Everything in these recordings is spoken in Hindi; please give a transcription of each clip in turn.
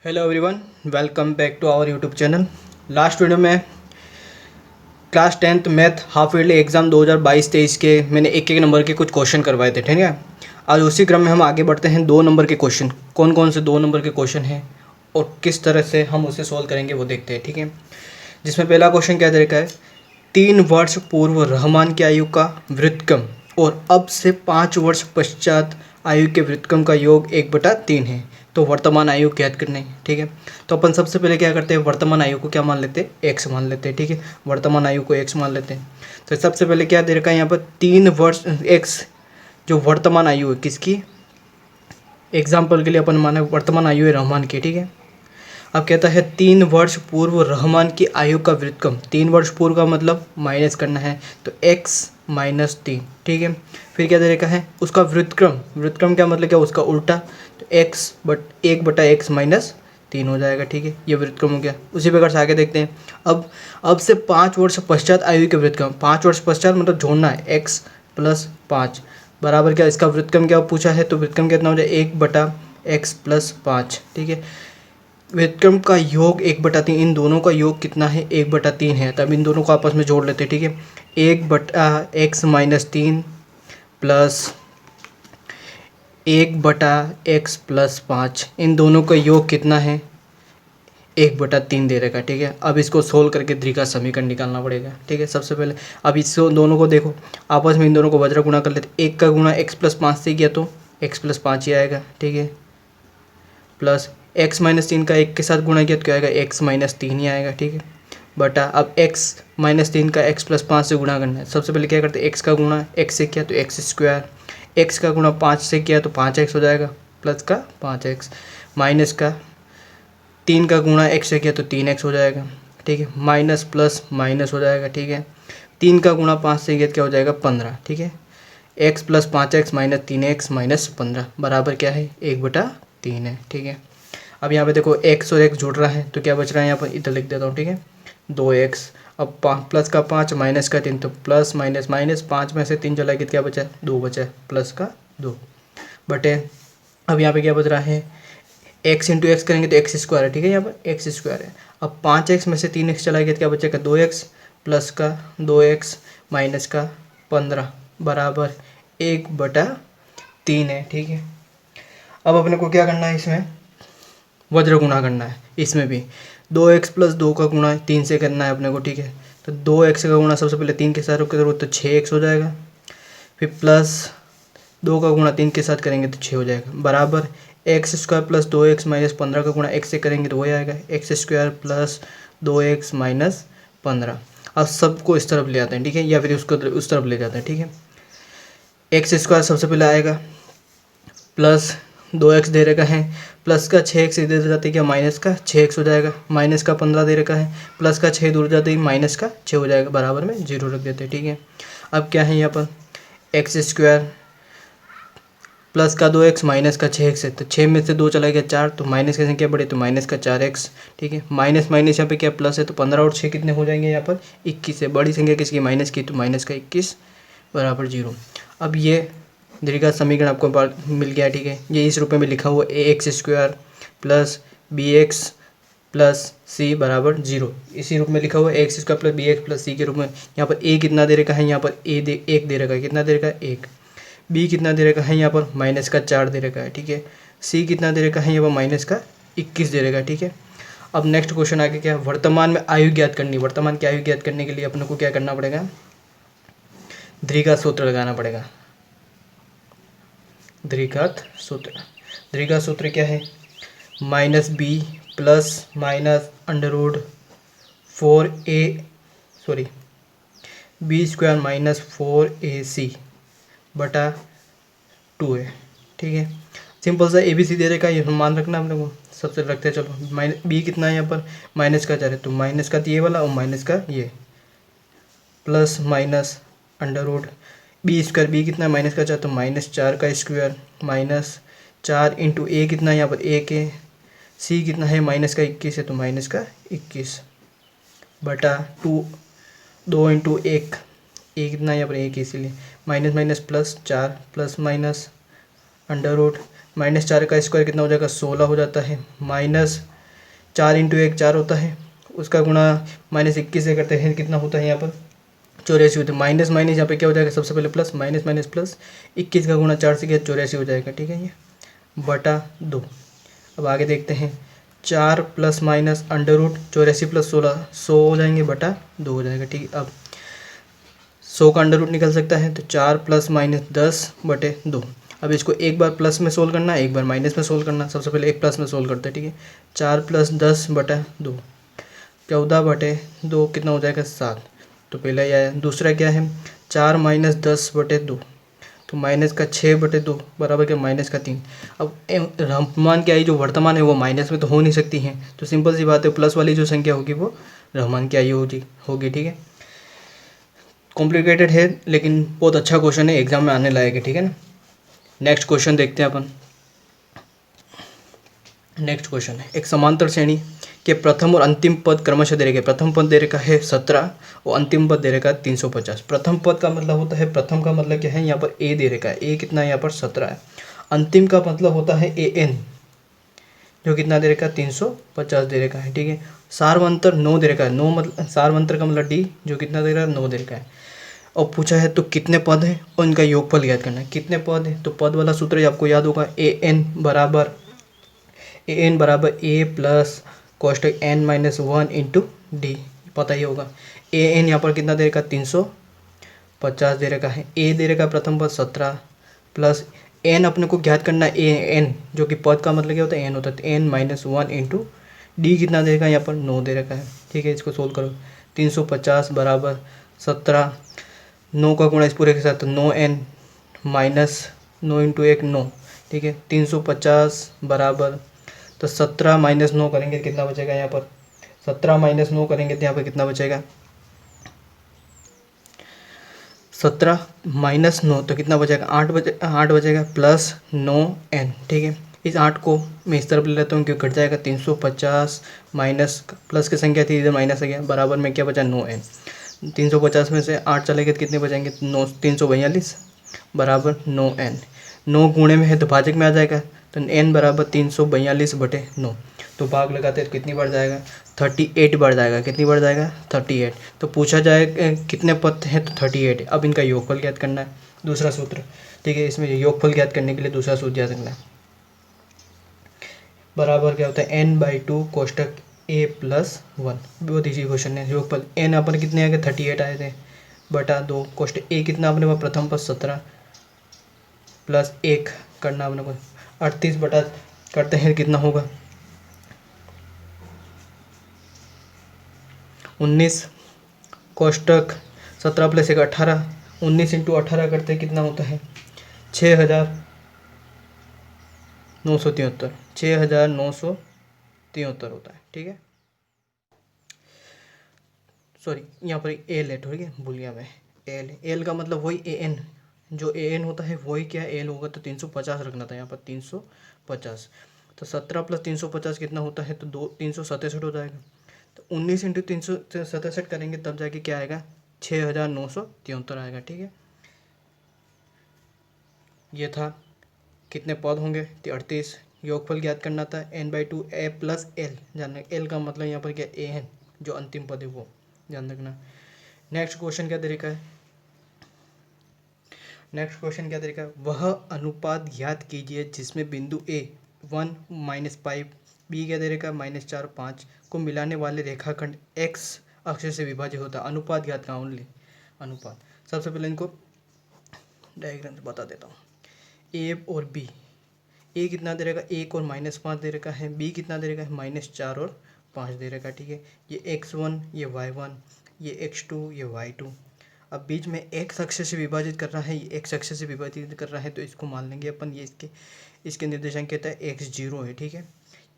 Hello everyone, welcome back to our YouTube channel. Last video में class 10th math half yearly exam 2022-23 के मैंने एक एक नंबर के कुछ क्वेश्चन करवाए थे, ठीक है। आज उसी क्रम में हम आगे बढ़ते हैं। 2 नंबर के क्वेश्चन, कौन कौन से 2 नंबर के क्वेश्चन हैं और किस तरह से हम उसे सॉल्व करेंगे वो देखते हैं, ठीक है। जिसमें पहला क्वेश्चन क्या तरीका है, 3 वर्ष पूर्व रहमान की आयु का व्युत्क्रम और अब से 5 वर्ष पश्चात आयु के व्युत्क्रम का योग 1/3 है, तो वर्तमान आयु ज्ञात करनी है, ठीक है। तो अपन सबसे पहले क्या करते हैं, वर्तमान आयु को क्या मान लेते हैं, एक्स मान लेते हैं, ठीक है। वर्तमान आयु को एक्स मान लेते हैं। तो सबसे पहले क्या दे रखा है यहाँ पर, 3 वर्ष एक्स जो वर्तमान आयु है किसकी, एग्जाम्पल के लिए अपन माने वर्तमान आयु है रहमान की, ठीक है। अब कहता है 3 वर्ष पूर्व रहमान की आयु का व्युत्क्रम, 3 वर्ष पूर्व का मतलब माइनस करना है, तो x-3, ठीक है। फिर क्या तरीका है, उसका व्युत्क्रम, व्युत्क्रम क्या मतलब क्या, उसका उल्टा, तो 1/x-3 हो जाएगा, ठीक है। ये व्युत्क्रम हो गया। उसी प्रकार से आगे देखते हैं। अब से 5 वर्ष पश्चात आयु के व्युत्क्रम, 5 वर्ष पश्चात मतलब जोड़ना है, x+5 बराबर क्या, इसका व्युत्क्रम क्या पूछा है, तो व्युत्क्रम कितना हो जाए, 1/x+5, ठीक है। व्युत्क्रम का योग 1/3, इन दोनों का योग कितना है, 1/3 है। तब इन दोनों को आपस में जोड़ लेते हैं, ठीक है। 1/x-3 प्लस 1/x+5, इन दोनों का योग कितना है, 1/3 दे रखा है, ठीक है। अब इसको सोल्व करके द्विघात समीकरण निकालना पड़ेगा, ठीक है। सबसे पहले अब इसको दोनों को देखो, आपस में इन दोनों को वज्र गुणा कर लेते। 1 का गुणा x+5 से किया तो x+5 ही आएगा, ठीक है। प्लस x-3 का 1 के साथ गुणा किया तो क्या आएगा, x-3 ही आएगा, ठीक है। बटा अब x-3 का x+5 से गुणा करना है। सबसे पहले क्या करते हैं, x का गुणा x से किया तो x², x का गुणा 5 से किया तो 5x हो जाएगा, प्लस का 5x, माइनस का 3 का गुणा x से किया तो 3x हो जाएगा, ठीक है। माइनस प्लस माइनस हो जाएगा, ठीक है। 3 का गुणा 5 से किया तो क्या हो जाएगा, 15, ठीक है। x+5x माइनस 3x माइनस 15 बराबर क्या है, 1/3 है, ठीक है। अब यहाँ पे देखो x और x जुड़ रहा है तो क्या बच रहा है, यहाँ पर इधर लिख देता हूँ, ठीक है, 2x। अब प्लस का 5 माइनस का 3, तो प्लस माइनस माइनस, 5 में से 3 चला गया तो क्या बचा, 2 बचा, प्लस का 2 बटे। अब यहाँ पे क्या बच रहा है, x इंटू एक्स करेंगे तो x² है, ठीक है। यहाँ पर x² है। अब 5x में से 3x चला गया तो क्या बचेगा, 2x, प्लस का 2x माइनस का 15 बराबर 1/3 है, ठीक है। अब अपने को क्या करना है, इसमें वज्र गुणा करना है। इसमें भी 2x प्लस 2 का गुणा 3 से करना है अपने को, ठीक है। तो 2x का गुणा सबसे पहले 3 के साथ करोगे तो 6x हो जाएगा, फिर प्लस 2 का गुणा 3 के साथ करेंगे तो 6 हो जाएगा, बराबर x² प्लस 2x माइनस 15 का गुणा x से करेंगे तो वही आएगा, x² प्लस 2x माइनस 15। अब सबको इस तरफ ले आते हैं, ठीक है, या फिर उसको उस तरफ ले जाते हैं, ठीक है। x² सबसे पहले आएगा, प्लस 2x दे रखा है, प्लस का 6x इधर जाते क्या, माइनस का 6x हो जाएगा, माइनस का 15 दे रखा है, प्लस का 6 दूर जाते ही माइनस का 6 हो जाएगा, बराबर में 0 रख देते हैं, ठीक है। अब क्या है यहाँ पर, x² प्लस का 2x माइनस का 6x है, तो 6 में से 2 चला गया 4, तो माइनस की संख्या बढ़े तो माइनस का 4x, ठीक है। माइनस माइनस यहाँ पे क्या प्लस है, तो 15 और 6 कितने हो जाएंगे यहाँ पर, 21 है। बड़ी संख्या किसकी, माइनस की, तो माइनस का 21 बराबर 0। अब ये द्विघात समीकरण आपको मिल गया, ठीक है। ये इस रूप में लिखा हुआ ax² plus bx plus c बराबर 0, इसी रूप में लिखा हुआ ax² plus bx plus c के रूप में। यहाँ पर a कितना दे रखा है, यहाँ पर एक दे रखा है, कितना दे रखा है, 1। b कितना दे रखा है, यहाँ पर माइनस का 4 दे रखा है, ठीक है। c कितना दे रखा है, यहाँ पर माइनस का 21 दे रखा है, ठीक है। अब नेक्स्ट क्वेश्चन आगे क्या है, वर्तमान में आयु ज्ञात करनी। वर्तमान की आयु ज्ञात करने के लिए अपने को क्या करना पड़ेगा, द्विघात सूत्र लगाना पड़ेगा। द्विघात सूत्र क्या है, -b plus minus b² minus 4ac बटा 2 है, ठीक है। सिंपल सा ABC दे रखा है, ये मान रखना अपने को। सबसे रखते हैं, चलो माइनस b कितना है, यहाँ पर माइनस का 4 है, तो माइनस का ये वाला और माइनस का ये, प्लस माइनस b², b कितना है, माइनस का 4, तो -4 का स्क्वायर माइनस 4 इंटू a कितना है, यहाँ पर 1 है। c कितना है, माइनस का 21 है, तो माइनस का 21 बटा 2 इंटू 1, a कितना है यहाँ पर 1, इसीलिए minus minus plus 4 plus minus under root -4 का स्क्वायर कितना हो जाएगा 16 हो जाता है, माइनस 4 इंटू 1 4 होता है, उसका गुणा -21 से करते हैं कितना होता है यहाँ पर 84 होता है, माइनस माइनस यहाँ पे क्या हो जाएगा सबसे पहले प्लस, माइनस माइनस प्लस, 21 का गुणा 4 से किया 84 हो जाएगा, ठीक है, ये बटा 2। अब आगे देखते हैं 4 plus minus under root 84 plus 16 100 हो जाएंगे बटा 2 हो जाएगा, ठीक है। अब 100 का अंडर रूट निकल सकता है तो 4 प्लस माइनस 10 बटे 2। अब इसको एक बार प्लस में सोल्व करना है, एक बार माइनस में सोल्व करना है। सबसे पहले एक प्लस में सोल्व करते हैं, ठीक है। 4 प्लस 10 बटा 2, 14 बटे 2 कितना हो जाएगा 7। तो पहला यह है। दूसरा क्या है 4 माइनस 10 बटे 2, तो माइनस का 6 बटे 2 बराबर क्या माइनस का 3। अब रहमान की आई जो वर्तमान है वो माइनस में तो हो नहीं सकती है, तो सिंपल सी बात है प्लस वाली जो संख्या होगी वो रहमान की आई होगी, ठीक है। कॉम्प्लिकेटेड है लेकिन बहुत अच्छा क्वेश्चन है, एग्जाम में आने लायक है, ठीक है ना। नेक्स्ट क्वेश्चन देखते हैं अपन। नेक्स्ट क्वेश्चन है एक समांतर श्रेणी के प्रथम और अंतिम पद क्रमशः दे रखे। प्रथम पद दे रखा है 17 और अंतिम पद दे रखा है 350। प्रथम पद का मतलब होता है, प्रथम का मतलब क्या है, यहाँ पर ए दे रखा है, ए कितना है यहाँ पर 17 है। अंतिम का मतलब होता है ए एन, जो कितना दे रखा है 350 दे रखा है, ठीक है। सार्वंतर 9 दे रखा है, 9 मतलब सार्वंतर का मतलब डी, जो कितना दे रहा है 9 दे रखा है। और पूछा है तो कितने पद हैं और उनका योगफल ज्ञात करना है। कितने पद हैं, तो पद वाला सूत्र आपको याद होगा, ए एन बराबर ए प्लस कोष्टक एन माइनस 1 इंटू डी, पता ही होगा। ए एन यहाँ पर कितना दे रखा 350 दे रखा है, ए दे रखा प्रथम पद 17 प्लस एन अपने को ज्ञात करना है, ए एन जो कि पद का मतलब क्या होता है एन होता है, एन माइनस 1 इंटू डी कितना दे रखा है यहाँ पर 9 दे रखा है, ठीक है। इसको सोल्व करो, 350 बराबर 17, 9 का गुणा इस पूरे के साथ 9n माइनस 9 इंटू 1 9, ठीक है। 350 बराबर तो 17 माइनस 9 करेंगे कितना बचेगा यहाँ पर, 17 माइनस 9 करेंगे तो यहाँ पर कितना बचेगा 17 माइनस 9 तो कितना बचेगा 8 बचेगा प्लस 9n, ठीक है। इस 8 को मैं इस तरफ ले लेता हूँ क्योंकि कट जाएगा, 350 माइनस प्लस की संख्या थी इधर माइनस आ गया, बराबर में क्या बचा 9n। 350 में से 8 चले गए तो कितने बचेंगे 9, 342 बराबर 9n। 9 गुणे में है तो भाजक में आ जाएगा, तो n बराबर 342 बटे 9। तो भाग लगाते हैं तो कितनी बढ़ जाएगा 38 बढ़ जाएगा, कितनी बढ़ जाएगा 38। तो पूछा जाए कितने पद हैं तो 38। अब इनका योगफल ज्ञात करना है, दूसरा सूत्र, ठीक है। इसमें योगफल ज्ञात करने के लिए दूसरा सूत्र ज्ञात करना है, बराबर क्या होता है n/2 कोष्टक a प्लस 1। बहुत ईजी क्वेश्चन है। योगफल n अपन कितने आ गए 38 आए थे बटा 2, कोष्टक a कितना अपने पास प्रथम पद 17 प्लस 1 करना अपने को 38 बटा करते हैं कितना होगा 19, कोष्टक 17 प्लस 1 18, 19 इंटू 18 करते हैं कितना होता है 6,973 होता है, ठीक है। सॉरी यहाँ पर ए लेट हो गया, भूल गया मैं। एल का मतलब वही ए एन, जो ए एन होता है वही क्या एल होगा, तो 350 रखना था यहाँ पर 350। तो 17 प्लस 350 कितना होता है तो 367 हो जाएगा। तो 19 इंटू 367 करेंगे तब जाके क्या आएगा 6,973 आएगा, ठीक है। ये था कितने पद होंगे 38। योगफल ज्ञात करना था n/2 a प्लस एल, जानना एल का मतलब यहाँ पर क्या ए एन जो अंतिम पद है वो ध्यान रखना। नेक्स्ट क्वेश्चन क्या तरीका है, नेक्स्ट क्वेश्चन क्या तरीका है, वह अनुपात ज्ञात कीजिए जिसमें बिंदु ए 1 -5 बी क्या दे रखा -4 5 को मिलाने वाले रेखाखंड x अक्ष से विभाजित होता है। अनुपात ज्ञात का ओनली अनुपात। सबसे पहले इनको डायग्राम से बता देता हूँ। ए और बी, ए कितना दे रखा 1 और -5 दे रखा है, बी कितना दे रखा है -4 और 5 दे रखा है, ठीक है। ये x1 ये y1 ये x2 ये y2। अब बीच में x अक्ष से विभाजित कर रहा है, ये x अक्ष से विभाजित कर रहा है, तो इसको मान लेंगे अपन ये इसके निर्देशांक कहता है x0 है, ठीक है।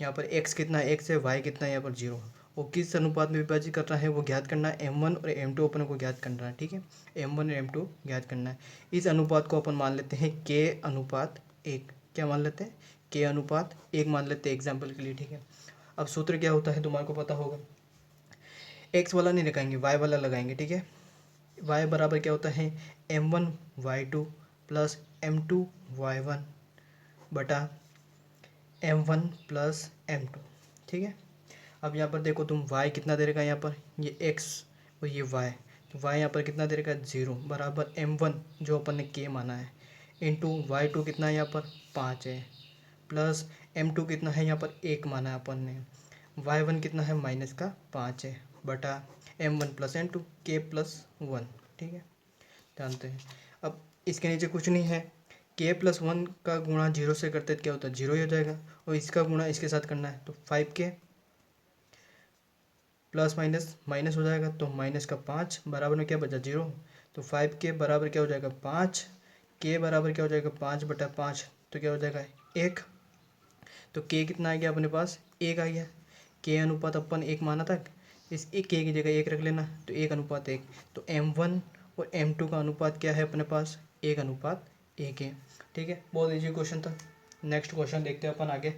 यहाँ पर x कितना है x है, y कितना है यहाँ पर 0। वो किस अनुपात में विभाजित कर रहा है वो ज्ञात करना है, m1 और m2 अपन को ज्ञात करना है, ठीक है। m1 और m2 ज्ञात करना है। इस अनुपात को अपन मान लेते हैं k/1, क्या मान लेते हैं k/1 मान लेते हैं एग्जाम्पल के लिए, ठीक है। अब सूत्र क्या होता है तुम्हारे को पता होगा, x वाला नहीं लगाएंगे y वाला लगाएंगे, ठीक है। y बराबर क्या होता है m1 y2 plus m2 y1 बटा m1 प्लस m2, ठीक है। अब यहाँ पर देखो तुम y कितना दे रखा है, यहाँ पर ये x और ये y, तो y यहाँ पर कितना दे रखा है 0 बराबर m1 जो अपन ने k माना है इंटू y2 कितना है यहाँ पर 5 है, प्लस m2 कितना है यहाँ पर 1 माना है अपन ने, y1 कितना है माइनस का 5 है बटा m1 plus m2 k plus 1, ठीक है। जानते हैं अब इसके नीचे कुछ नहीं है, k प्लस 1 का गुणा 0 से करते तो क्या होता है 0 ही हो जाएगा, और इसका गुणा इसके साथ करना है तो 5k प्लस माइनस माइनस हो जाएगा, तो माइनस का 5 बराबर में क्या बचा 0, तो 5k बराबर क्या हो जाएगा 5, k बराबर क्या हो जाएगा 5 बटा 5, तो क्या हो जाएगा 1, तो k कितना आ गया अपने पास 1 आ गया। k अनुपात अपन 1 माना था, इस एक k की जगह 1 रख लेना, तो 1:1, तो m1 और m2 का अनुपात क्या है अपने पास 1:1 है, ठीक है। बहुत ईजी क्वेश्चन था। नेक्स्ट क्वेश्चन देखते हैं अपन आगे।